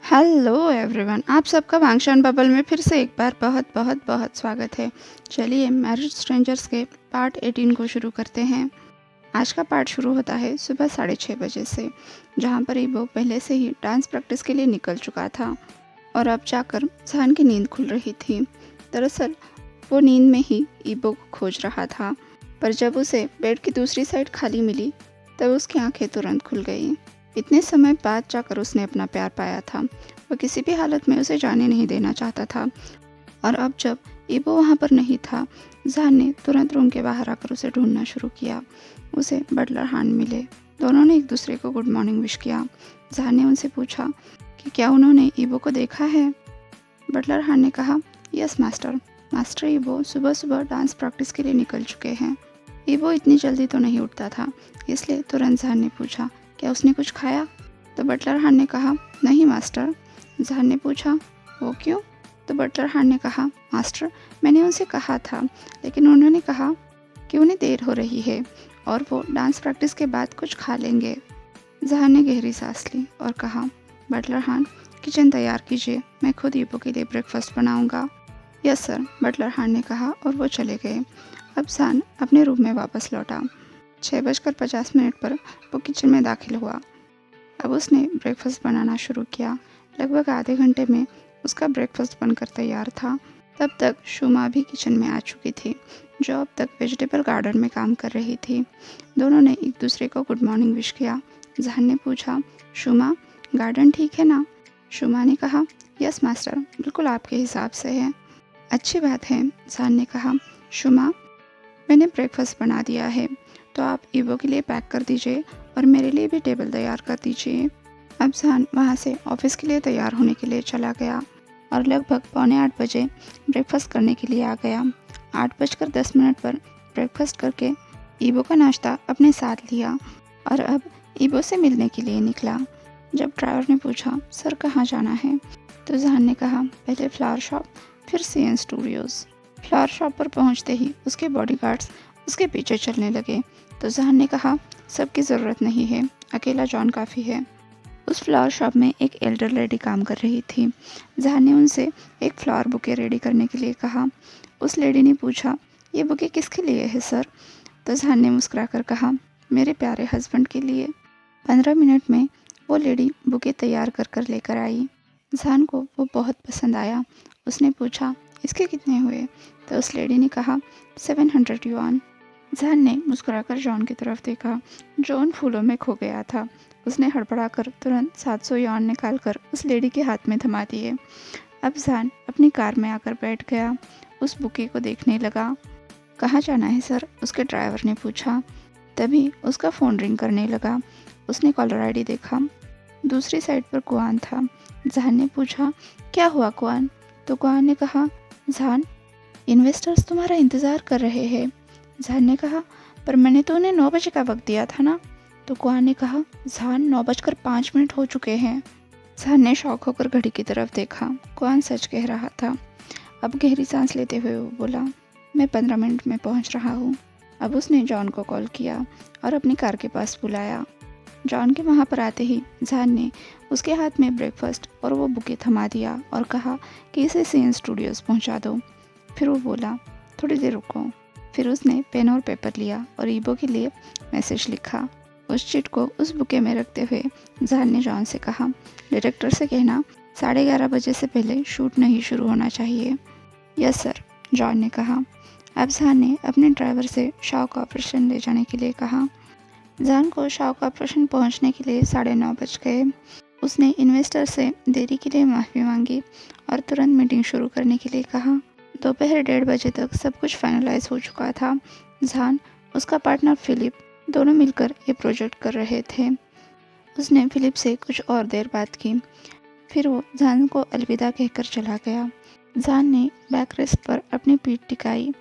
Hello everyone, आप सबका वांगशान bubble में फिर से एक बार बहुत बहुत बहुत स्वागत है। चलिए मैरिज स्ट्रेंजर्स के पार्ट 18 को शुरू करते हैं। आज का पार्ट शुरू होता है सुबह 6:30 बजे से, जहाँ पर ईबो पहले से ही डांस प्रैक्टिस के लिए निकल चुका था और अब जाकर जहान की नींद खुल रही थी। दरअसल वो नींद में ही ईबो को खोज रहा था, पर जब उसे बेड की दूसरी साइड खाली मिली तब उसकी आंखें तुरंत खुल गईं। इतने समय बाद जाकर उसने अपना प्यार पाया था। वह किसी भी हालत में उसे जाने नहीं देना चाहता था और अब जब ईबो वहाँ पर नहीं था, जहान ने तुरंत रूम के बाहर आकर उसे ढूंढना शुरू किया। उसे बटलर हान मिले। दोनों ने एक दूसरे को गुड मॉर्निंग विश किया। जहान ने उनसे पूछा कि क्या उन्होंने ईबो को देखा है। बटलर हान ने कहा, यस मास्टर। मास्टर ईबो सुबह सुबह डांस प्रैक्टिस के लिए निकल चुके हैं। ईबो इतनी जल्दी तो नहीं उठता था, इसलिए तुरंत जहान ने पूछा, क्या उसने कुछ खाया? तो बटलर हान ने कहा, नहीं मास्टर। जहान ने पूछा, वो क्यों? तो बटलर हान ने कहा, मास्टर मैंने उनसे कहा था, लेकिन उन्होंने कहा कि उन्हें देर हो रही है और वो डांस प्रैक्टिस के बाद कुछ खा लेंगे। जहान ने गहरी सांस ली और कहा, बटलर हान किचन तैयार कीजिए, मैं खुद ईबो के लिए ब्रेकफास्ट बनाऊंगा। यस सर, बटलर हान ने कहा और वो चले गए। अब जहान अपने रूम में वापस लौटा। 6:50 पर वो किचन में दाखिल हुआ। अब उसने ब्रेकफास्ट बनाना शुरू किया। लगभग आधे घंटे में उसका ब्रेकफास्ट बनकर तैयार था। तब तक शुमा भी किचन में आ चुकी थी, जो अब तक वेजिटेबल गार्डन में काम कर रही थी। दोनों ने एक दूसरे को गुड मॉर्निंग विश किया। जहान ने पूछा, शुमा गार्डन ठीक है ना? शुमा ने कहा, यस मास्टर, बिल्कुल आपके हिसाब से है। अच्छी बात है, जहान ने कहा। शुमा, मैंने ब्रेकफास्ट बना दिया है, तो आप ईबो के लिए पैक कर दीजिए और मेरे लिए भी टेबल तैयार कर दीजिए। अब जहान वहाँ से ऑफिस के लिए तैयार होने के लिए चला गया और लगभग 7:45 बजे ब्रेकफास्ट करने के लिए आ गया। 8:10 पर ब्रेकफास्ट करके ईबो का नाश्ता अपने साथ लिया और अब ईबो से मिलने के लिए निकला। जब ड्राइवर ने पूछा, सर कहाँ जाना है, तो जहान ने कहा, पहले फ्लावर शॉप, फिर CN स्टूडियोज़। फ्लावर शॉप पर पहुँचते ही उसके बॉडीगार्ड्स उसके पीछे चलने लगे, तो जहान ने कहा, सबकी ज़रूरत नहीं है, अकेला जॉन काफ़ी है। उस फ्लावर शॉप में एक एल्डर लेडी काम कर रही थी। जहान ने उनसे एक फ्लावर बुके रेडी करने के लिए कहा। उस लेडी ने पूछा, ये बुके किसके लिए है सर? तो जहान ने मुस्कुराकर कहा, मेरे प्यारे हस्बैंड के लिए। 15 मिनट में वो लेडी बुके तैयार कर कर लेकर आई। जहान को वो बहुत पसंद आया। उसने पूछा, इसके कितने हुए? तो उस लेडी ने कहा, 700 युआन। जहान ने मुस्कुराकर जॉन की तरफ देखा। जॉन फूलों में खो गया था। उसने हड़बड़ाकर तुरंत 700 युआन निकालकर उस लेडी के हाथ में थमा दिए। अब जहान अपनी कार में आकर बैठ गया। उस बुके को देखने लगा। कहाँ जाना है सर? उसके ड्राइवर ने पूछा। तभी उसका फ़ोन रिंग करने लगा। उसने कॉलर आईडी देखा। दूसरी साइड पर कुआन था। जहान ने पूछा, क्या हुआ कुआन? तो कुआन ने कहा, जहान इन्वेस्टर्स तुम्हारा इंतज़ार कर रहे हैं। जहान ने कहा, पर मैंने तो उन्हें 9 बजे का वक्त दिया था ना। तो कुआन ने कहा, जहान 9:05 हो चुके हैं। जहान ने शौक होकर घड़ी की तरफ देखा। कुआन सच कह रहा था। अब गहरी सांस लेते हुए वो बोला, मैं 15 मिनट में पहुंच रहा हूँ। अब उसने जॉन को कॉल किया और अपनी कार के पास बुलाया। जॉन के वहाँ पर आते ही जहान ने उसके हाथ में ब्रेकफास्ट और वो बुके थमा दिया और कहा कि इसे CN स्टूडियोज़ पहुँचा दो। फिर वो बोला, थोड़ी देर रुको। फिर उसने पेन और पेपर लिया और ईबो के लिए मैसेज लिखा। उस चिट को उस बुके में रखते हुए जहान ने जॉन से कहा, डायरेक्टर से कहना 11:30 बजे से पहले शूट नहीं शुरू होना चाहिए। यस सर, जॉन ने कहा। अब जहान ने अपने ड्राइवर से शॉक ऑपरेशन ले जाने के लिए कहा। जहान को शॉक ऑपरेशन पहुंचने के लिए 9:30 बज गए। उसने इन्वेस्टर से देरी के लिए माफ़ी मांगी और तुरंत मीटिंग शुरू करने के लिए कहा। दोपहर 1:30 बजे तक सब कुछ फाइनलाइज हो चुका था। जहान, उसका पार्टनर फिलिप, दोनों मिलकर ये प्रोजेक्ट कर रहे थे। उसने फिलिप से कुछ और देर बात की। फिर वो जहान को अलविदा कहकर चला गया। जहान ने बैक रेस्ट पर अपनी पीठ टिकाई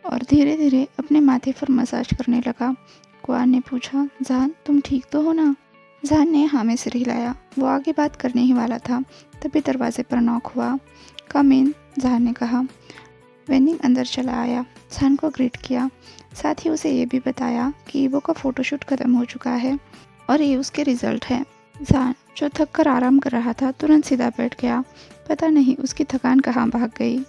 और धीरे धीरे अपने माथे पर मसाज करने लगा। कुआन ने पूछा, जहान तुम ठीक तो हो ना? जहान ने हाँ में सिर हिलाया। वो आगे बात करने ही वाला था, तभी दरवाजे पर नॉक हुआ। कम इन, जहान ने कहा। वेनिंग अंदर चला आया। जहान को ग्रीट किया, साथ ही उसे ये भी बताया कि ईबो का फ़ोटोशूट ख़त्म हो चुका है और ये उसके रिज़ल्ट है। जान जो थक कर आराम कर रहा था तुरंत सीधा बैठ गया। पता नहीं उसकी थकान कहाँ भाग गई।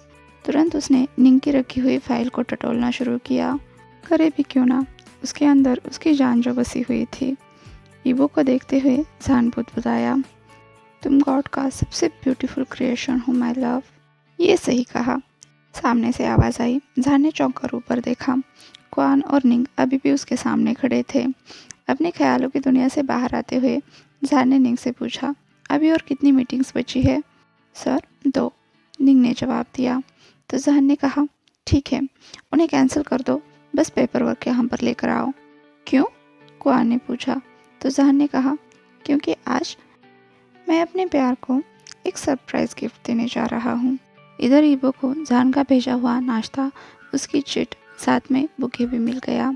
तुरंत उसने निंग की रखी हुई फाइल को टटोलना शुरू किया। करे भी क्यों ना, उसके अंदर उसकी जान जो बसी हुई थी। ईवो को देखते हुए जान बुदबुदाया, तुम गॉड का सबसे ब्यूटीफुल क्रिएशन हो माय लव। ये सही कहा। सामने से आवाज़ आई। जान ने चौंक कर ऊपर देखा। क्वान और निंग अभी भी उसके सामने खड़े थे। अपने ख्यालों की दुनिया से बाहर आते हुए जान ने निंग से पूछा, अभी और कितनी मीटिंग्स बची है? सर 2, निंग ने जवाब दिया। तो जान ने कहा, ठीक है, उन्हें कैंसिल कर दो, बस पेपर वर्क यहाँ पर लेकर आओ। क्यों? क्वान ने पूछा। तो जान ने कहा, क्योंकि आज मैं अपने प्यार को एक सरप्राइज गिफ्ट देने जा रहा हूँ। इधर ईबो को जान का भेजा हुआ नाश्ता, उसकी चिट, साथ में बुके भी मिल गया,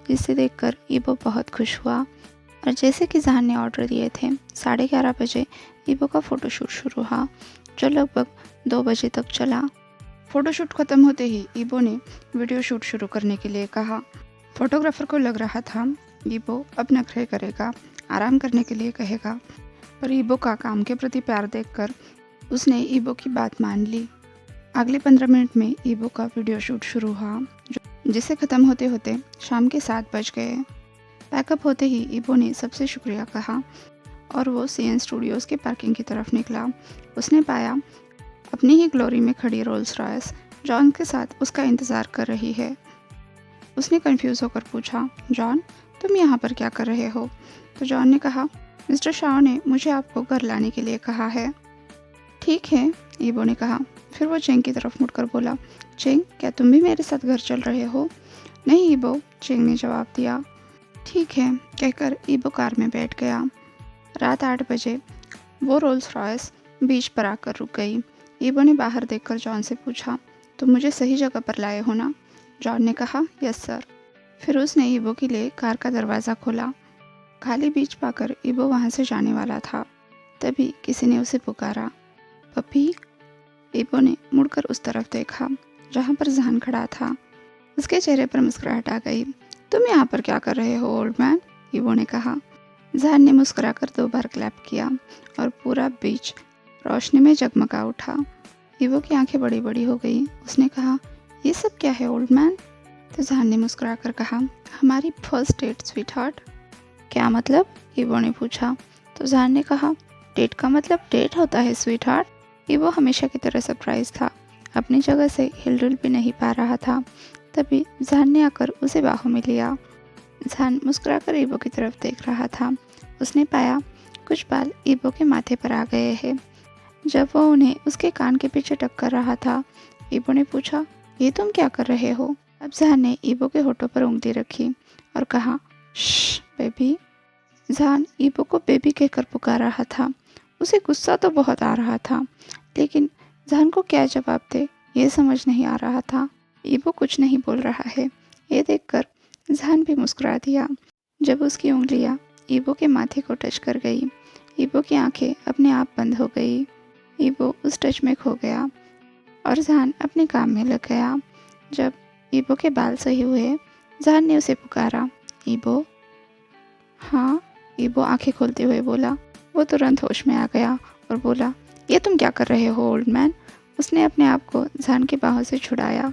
जिसे देखकर ईबो बहुत खुश हुआ। और जैसे कि जान ने ऑर्डर दिए थे, 11:30 बजे ईबो का फ़ोटोशूट शुरू हुआ, जो लगभग 2 बजे तक चला। फ़ोटोशूट ख़त्म होते ही ईबो ने वीडियो शूट शुरू करने के लिए कहा। फोटोग्राफर को लग रहा था ईबो अब नखरे करेगा, आराम करने के लिए कहेगा, पर ईबो का काम के प्रति प्यार देखकर उसने ईबो की बात मान ली। अगले 15 मिनट में ईबो का वीडियो शूट शुरू हुआ, जिसे ख़त्म होते होते शाम के 7 बज गए। पैकअप होते ही ईबो ने सबसे शुक्रिया कहा और वो सीएन स्टूडियोज़ की पार्किंग की तरफ निकला। उसने पाया अपनी ही ग्लोरी में खड़ी रोल्स रॉयस जॉन के साथ उसका इंतज़ार कर रही है। उसने कंफ्यूज होकर पूछा, जॉन तुम यहाँ पर क्या कर रहे हो? तो जॉन ने कहा, मिस्टर शाह ने मुझे आपको घर लाने के लिए कहा है। ठीक है, ईबो ने कहा। फिर वो चेंग की तरफ मुड़कर बोला, चेंग क्या तुम भी मेरे साथ घर चल रहे हो? नहीं ईबो, चेंग ने जवाब दिया। ठीक है, कहकर ईबो कार में बैठ गया। रात 8 बजे वो रोल्स रॉयस बीच पर आकर रुक गई। ईबो ने बाहर देखकर जॉन से पूछा, तुम मुझे सही जगह पर लाए हो ना? जॉन ने कहा, यस सर। फिर उसने ईबो के लिए कार का दरवाज़ा खोला। खाली बीच पाकर ईबो वहाँ से जाने वाला था, तभी किसी ने उसे पुकारा, पपी। ईबो ने मुड़कर उस तरफ देखा जहाँ पर जान खड़ा था। उसके चेहरे पर मुस्कुराहट आ गई। तुम यहाँ पर क्या कर रहे हो ओल्ड मैन? ईबो ने कहा। जान ने मुस्कुराकर 2 बार क्लैप किया और पूरा बीच रोशनी में जगमगा उठा। ईबो की आंखें बड़ी बड़ी हो गई। उसने कहा, ये सब क्या है ओल्ड मैन? तो जान ने मुस्कुराकर कहा, हमारी फर्स्ट डेट स्वीट हार्ट। क्या मतलब? ईबो ने पूछा। तो जान ने कहा, डेट का मतलब डेट होता है स्वीट हार्ट। ईबो हमेशा की तरह सरप्राइज था, अपनी जगह से हिलडुल भी नहीं पा रहा था। तभी जान ने आकर उसे बाहों में लिया। जान मुस्कुराकर ईबो की तरफ देख रहा था। उसने पाया कुछ बाल ईबो के माथे पर आ गए हैं। जब वो उन्हें उसके कान के पीछे टक्कर रहा था, ईबो ने पूछा, ये तुम क्या कर रहे हो? अब जान ने ईबो के होठों पर उंगली रखी और कहा, श्श बेबी। जान ईबो को बेबी कहकर पुकार रहा था। उसे गुस्सा तो बहुत आ रहा था, लेकिन जान को क्या जवाब दे ये समझ नहीं आ रहा था। ईबो कुछ नहीं बोल रहा है, ये देखकर जान भी मुस्कुरा दिया। जब उसकी उंगलियां ईबो के माथे को टच कर गई, ईबो की आंखें अपने आप बंद हो गई। ईबो उस टच में खो गया और जान अपने काम में लग गया। जब ईबो के बाल सही हुए, जान ने उसे पुकारा, ईबो। हाँ, ईबो आंखें खोलते हुए बोला। वो तुरंत होश में आ गया और बोला, ये तुम क्या कर रहे हो ओल्ड मैन? उसने अपने आप को जान की बाहों से छुड़ाया।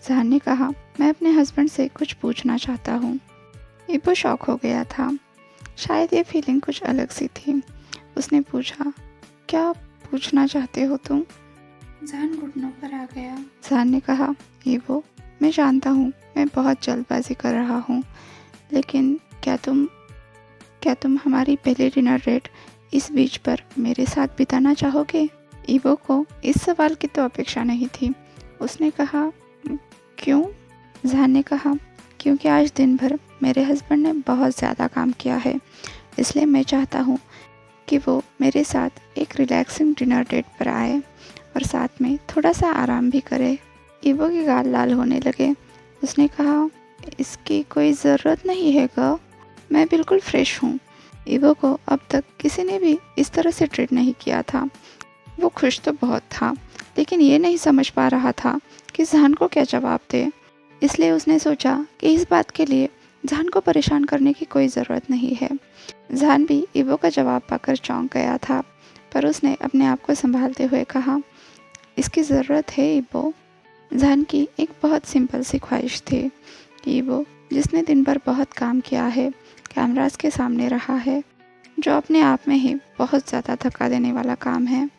जान ने कहा, मैं अपने हस्बैंड से कुछ पूछना चाहता हूँ। ईबो शॉक हो गया था। शायद ये फीलिंग कुछ अलग सी थी। उसने पूछा, क्या पूछना चाहते हो तुम? जान घुटनों पर आ गया। जान ने कहा, ईबो मैं जानता हूँ मैं बहुत जल्दबाजी कर रहा हूँ, लेकिन क्या तुम हमारी पहली डिनर डेट इस बीच पर मेरे साथ बिताना चाहोगे? ईबो को इस सवाल की तो अपेक्षा नहीं थी। उसने कहा, क्यों? जान ने कहा, क्योंकि आज दिन भर मेरे हस्बैंड ने बहुत ज़्यादा काम किया है, इसलिए मैं चाहता हूँ कि वो मेरे साथ एक रिलैक्सिंग डिनर डेट पर आए और साथ में थोड़ा सा आराम भी करे। ईबो के गाल लाल होने लगे। उसने कहा, इसकी कोई ज़रूरत नहीं है गा, मैं बिल्कुल फ्रेश हूँ। ईबो को अब तक किसी ने भी इस तरह से ट्रीट नहीं किया था। वो खुश तो बहुत था, लेकिन ये नहीं समझ पा रहा था कि जान को क्या जवाब दे। इसलिए उसने सोचा कि इस बात के लिए जान को परेशान करने की कोई ज़रूरत नहीं है। जान भी ईबो का जवाब पाकर चौंक गया था, पर उसने अपने आप को संभालते हुए कहा, इसकी ज़रूरत है ईबो। जान की एक बहुत सिंपल सी ख्वाहिश थी। ईबो, जिसने दिन भर बहुत काम किया है, कैमरास के सामने रहा है, जो अपने आप में ही बहुत ज़्यादा थका देने वाला काम है,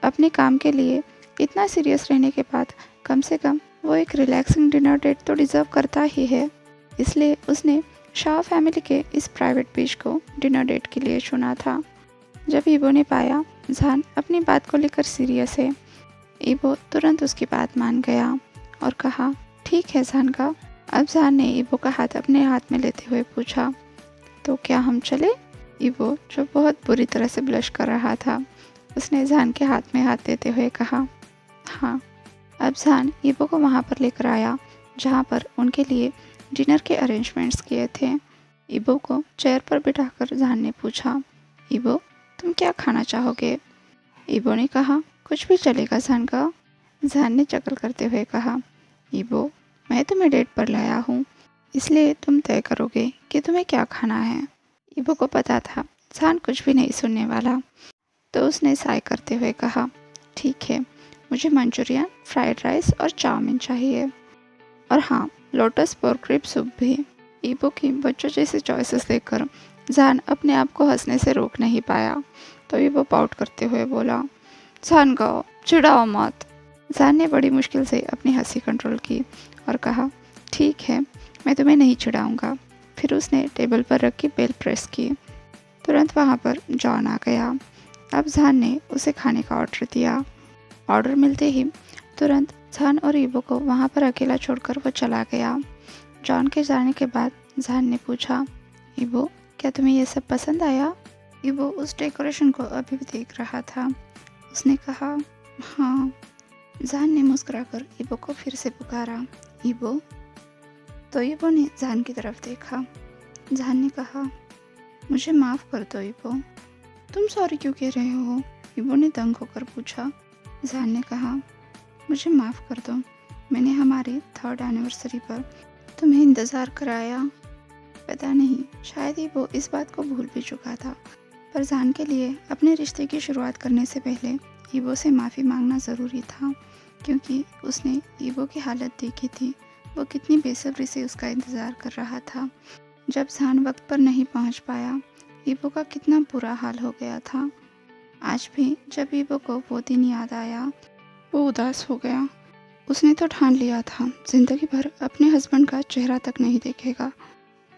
अपने काम के लिए इतना सीरियस रहने के बाद कम से कम वो एक रिलैक्सिंग डिनर डेट तो डिज़र्व करता ही है। इसलिए उसने शाह फैमिली के इस प्राइवेट बीच को डिनर डेट के लिए चुना था। जब ईबो ने पाया जान अपनी बात को लेकर सीरियस है, ईबो तुरंत उसकी बात मान गया और कहा, ठीक है जान का। अब जान ने ईबो का हाथ अपने हाथ में लेते हुए पूछा, तो क्या हम चले? ईबो, जो बहुत बुरी तरह से ब्लश कर रहा था, उसने जान के हाथ में हाथ देते हुए कहा, हाँ। अब जान ईबो को वहाँ पर लेकर आया जहाँ पर उनके लिए डिनर के अरेंजमेंट्स किए थे। ईबो को चेयर पर बिठाकर जान ने पूछा, ईबो, तुम क्या खाना चाहोगे? ईबो ने कहा, कुछ भी चलेगा जान का। जान ने चकल करते हुए कहा, ईबो, मैं तुम्हें डेट पर लाया हूँ, इसलिए तुम तय करोगे कि तुम्हें क्या खाना है। ईबो को पता था जान कुछ भी नहीं सुनने वाला, तो उसने साय करते हुए कहा, ठीक है, मुझे मंचूरियन, फ्राइड राइस और चाउमीन चाहिए, और हाँ, लोटस पोर्क रिब सूप भी। ईबो की बच्चों जैसी चॉइसेस देखकर जान अपने आप को हंसने से रोक नहीं पाया, तो ईबो पाउट करते हुए बोला, जान गाओ, चिढ़ाओ मत। जान ने बड़ी मुश्किल से अपनी हंसी कंट्रोल की और कहा, ठीक है, मैं तुम्हें नहीं चिढ़ाऊंगा। फिर उसने टेबल पर रखी बेल प्रेस की। तुरंत वहाँ पर जॉन आ गया। अब जान ने उसे खाने का ऑर्डर दिया। ऑर्डर मिलते ही तुरंत जान और ईबो को वहाँ पर अकेला छोड़कर वो चला गया। जॉन के जाने के बाद जान ने पूछा, ईबो, क्या तुम्हें ये सब पसंद आया? ईबो उस डेकोरेशन को अभी भी देख रहा था। उसने कहा, हाँ। जान ने मुस्कुराकर ईबो को फिर से पुकारा, ईबो। तो ईबो ने जान की तरफ देखा। जान ने कहा, मुझे माफ़ कर दो ईबो। तुम सॉरी क्यों कह रहे हो? ईबो ने दंग होकर पूछा। जान ने कहा, मुझे माफ़ कर दो, मैंने हमारी 3rd एनिवर्सरी पर तुम्हें इंतज़ार कराया। पता नहीं, शायद ईबो इस बात को भूल भी चुका था, पर जान के लिए अपने रिश्ते की शुरुआत करने से पहले ईबो से माफ़ी मांगना ज़रूरी था, क्योंकि उसने ईबो की हालत देखी थी। वो कितनी बेसब्री से उसका इंतज़ार कर रहा था। जब जान वक्त पर नहीं पहुंच पाया, ईबो का कितना बुरा हाल हो गया था। आज भी जब ईबो को वो दिन याद आया, वो उदास हो गया। उसने तो ठान लिया था जिंदगी भर अपने हस्बैंड का चेहरा तक नहीं देखेगा,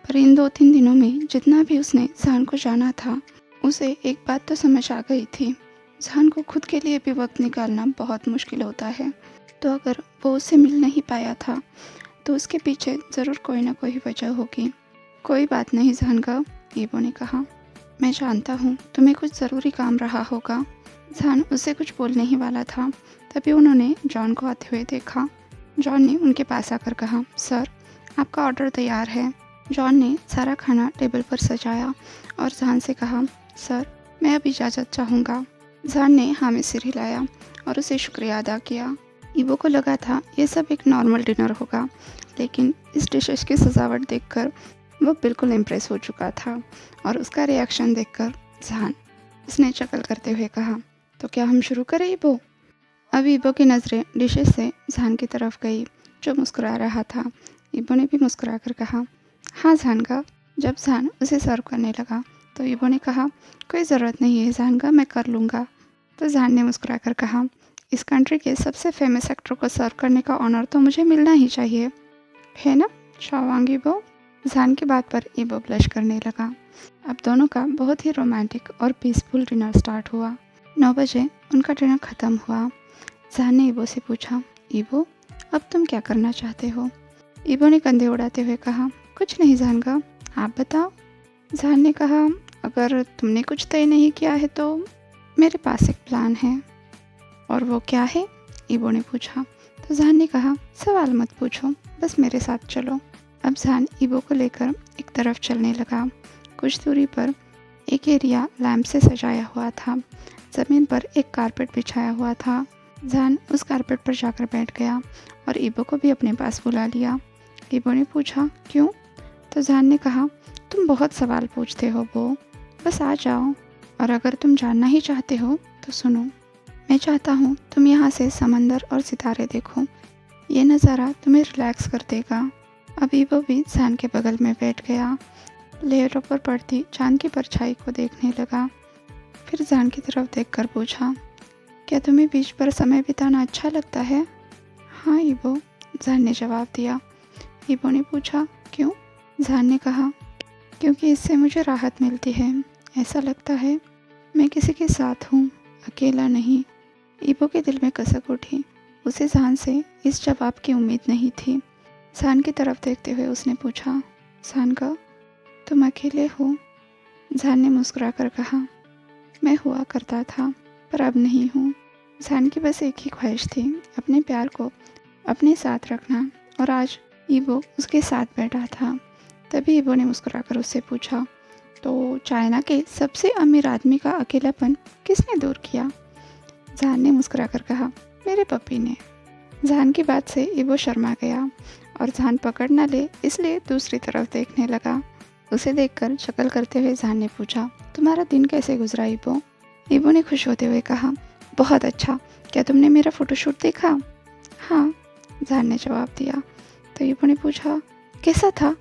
पर इन 2-3 दिनों में जितना भी उसने जान को जाना था, उसे एक बात तो समझ आ गई थी, जान को खुद के लिए भी वक्त निकालना बहुत मुश्किल होता है। तो अगर वो उससे मिल नहीं पाया था, तो उसके पीछे ज़रूर कोई ना कोई वजह होगी। कोई बात नहीं जान का, ईबो ने कहा, मैं जानता हूँ तुम्हें कुछ ज़रूरी काम रहा होगा। जान उससे कुछ बोलने ही वाला था, तभी उन्होंने जॉन को आते हुए देखा। जॉन ने उनके पास आकर कहा, सर, आपका ऑर्डर तैयार है। जॉन ने सारा खाना टेबल पर सजाया और जान से कहा, सर, मैं अब इजाज़त चाहूँगा। जान ने हाँ में सिर हिलाया और उसे शुक्रिया अदा किया। ईबो को लगा था ये सब एक नॉर्मल डिनर होगा, लेकिन इस डिशेस की सजावट देखकर वो बिल्कुल इम्प्रेस हो चुका था, और उसका रिएक्शन देखकर जान, उसने चकल करते हुए कहा, तो क्या हम शुरू करें ईबो? अब ईबो की नज़रें डिशेस से जान की तरफ गई, जो मुस्कुरा रहा था। ईबो ने भी मुस्कुरा कर कहा, हाँ जान का। जब जान उसे सर्व करने लगा, तो ईबो ने कहा, कोई ज़रूरत नहीं है जान का, मैं कर लूँगा। तो जान ने मुस्कुरा कर कहा, इस कंट्री के सबसे फेमस एक्टर को सर्व करने का ऑनर तो मुझे मिलना ही चाहिए, है ना शावांग ईबो? जान की बात पर ईबो ब्लश करने लगा। अब दोनों का बहुत ही रोमांटिक और पीसफुल डिनर स्टार्ट हुआ। 9 बजे उनका डिनर ख़त्म हुआ। जान ने ईबो से पूछा, ईबो, अब तुम क्या करना चाहते हो? ईबो ने कंधे उड़ाते हुए कहा, कुछ नहीं जान का, आप बताओ। जान ने कहा, अगर तुमने कुछ तय नहीं किया है तो मेरे पास एक प्लान है। और वो क्या है? ईबो ने पूछा। तो जान ने कहा, सवाल मत पूछो, बस मेरे साथ चलो। अब जान ईबो को लेकर एक तरफ चलने लगा। कुछ दूरी पर एक एरिया लैम्प से सजाया हुआ था। ज़मीन पर एक कारपेट बिछाया हुआ था। जान उस कारपेट पर जाकर बैठ गया और ईबो को भी अपने पास बुला लिया। ईबो ने पूछा, क्यों? तो जान ने कहा, तुम बहुत सवाल पूछते हो बो, बस आ जाओ, और अगर तुम जानना ही चाहते हो तो सुनो। मैं चाहता हूँ तुम यहाँ से समंदर और सितारे देखो, ये नज़ारा तुम्हें रिलैक्स कर देगा। अब ईबो भी जान के बगल में बैठ गया, लहरों पर पड़ती चांद की परछाई को देखने लगा। फिर जान की तरफ देखकर पूछा, क्या तुम्हें बीच पर समय बिताना अच्छा लगता है? हाँ ईबो, जान ने जवाब दिया। ईबो ने पूछा, क्यों? जान ने कहा, क्योंकि इससे मुझे राहत मिलती है, ऐसा लगता है मैं किसी के साथ हूँ, अकेला नहीं। ईबो के दिल में कसक उठी, उसे जान से इस जवाब की उम्मीद नहीं थी। जान की तरफ देखते हुए उसने पूछा, जान का, तुम अकेले हो? जान ने मुस्कुरा कर कहा, मैं हुआ करता था पर अब नहीं हूँ। जान की बस एक ही ख्वाहिश थी, अपने प्यार को अपने साथ रखना, और आज ईबो उसके साथ बैठा था। तभी ईबो ने मुस्कुराकर उससे पूछा, तो चाइना के सबसे अमीर आदमी का अकेलापन किसने दूर किया? जान ने मुस्कुराकर कहा, मेरे पपी ने। जान की बात से ईबो शर्मा गया और जान पकड़ न ले इसलिए दूसरी तरफ देखने लगा। उसे देखकर शक्ल करते हुए जान ने पूछा, तुम्हारा दिन कैसे गुजरा ईबो? ईबो ने खुश होते हुए कहा, बहुत अच्छा, क्या तुमने मेरा फ़ोटोशूट देखा? हाँ, जान ने जवाब दिया। तो ईबो ने पूछा, कैसा था?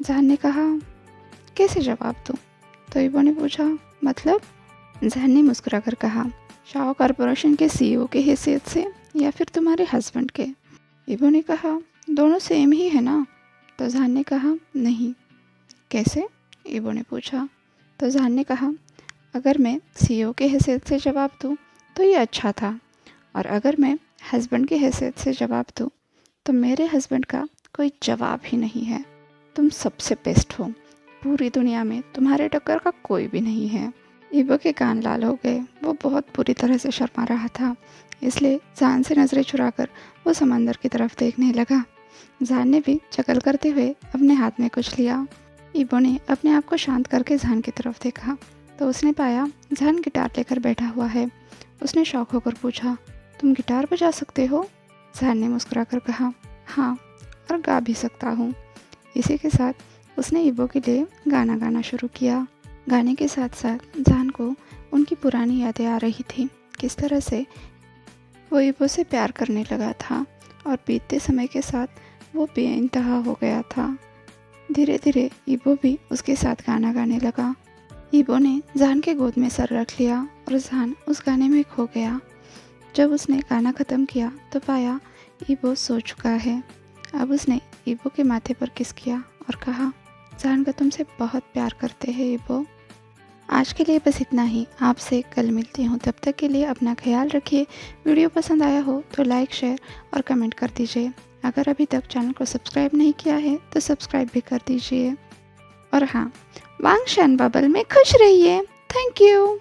जान ने कहा, कैसे जवाब दूँ? तो ईबो ने पूछा, मतलब? जान ने मुस्कुराकर कहा, शाओ कॉरपोरेशन के सीईओ के हैसियत से या फिर तुम्हारे हस्बैंड के? ईबो ने कहा, दोनों सेम ही है ना? तो जान ने कहा, नहीं। कैसे? ईबो ने पूछा। तो जान ने कहा, अगर मैं सीईओ के हैसियत से जवाब दूँ तो ये अच्छा था, और अगर मैं हस्बैंड की हैसियत से जवाब दूँ तो मेरे हस्बैंड का कोई जवाब ही नहीं है। तुम सबसे बेस्ट हो, पूरी दुनिया में तुम्हारे टक्कर का कोई भी नहीं है। ईबो के कान लाल हो गए, वो बहुत बुरी तरह से शर्मा रहा था, इसलिए जान से नज़रें चुराकर वो समंदर की तरफ देखने लगा। जान ने भी चकल करते हुए अपने हाथ में कुछ लिया। ईबो ने अपने आप को शांत करके जान की तरफ देखा तो उसने पाया जान गिटार लेकर बैठा हुआ है। उसने शौक होकर पूछा, तुम गिटार बजा सकते हो? जान ने मुस्कुराकर कहा, हाँ, और गा भी सकता हूँ। इसी के साथ उसने ईबो के लिए गाना गाना शुरू किया। गाने के साथ साथ जान को उनकी पुरानी यादें आ रही थी, किस तरह से वो ईबो से प्यार करने लगा था और बीतते समय के साथ वो बेइंतहा हो गया था। धीरे धीरे ईबो भी उसके साथ गाना गाने लगा। ईबो ने जान के गोद में सर रख लिया और जान उस गाने में खो गया। जब उसने गाना ख़त्म किया तो पाया ईबो सो चुका है। अब उसने ईबो के माथे पर किस किया और कहा, जान का तुमसे बहुत प्यार करते हैं ईबो। आज के लिए बस इतना ही, आपसे कल मिलती हूँ, तब तक के लिए अपना ख्याल रखिए। वीडियो पसंद आया हो तो लाइक, शेयर और कमेंट कर दीजिए। अगर अभी तक चैनल को सब्सक्राइब नहीं किया है तो सब्सक्राइब भी कर दीजिए। और हाँ, वांगशान बबल में खुश रहिए। Thank you.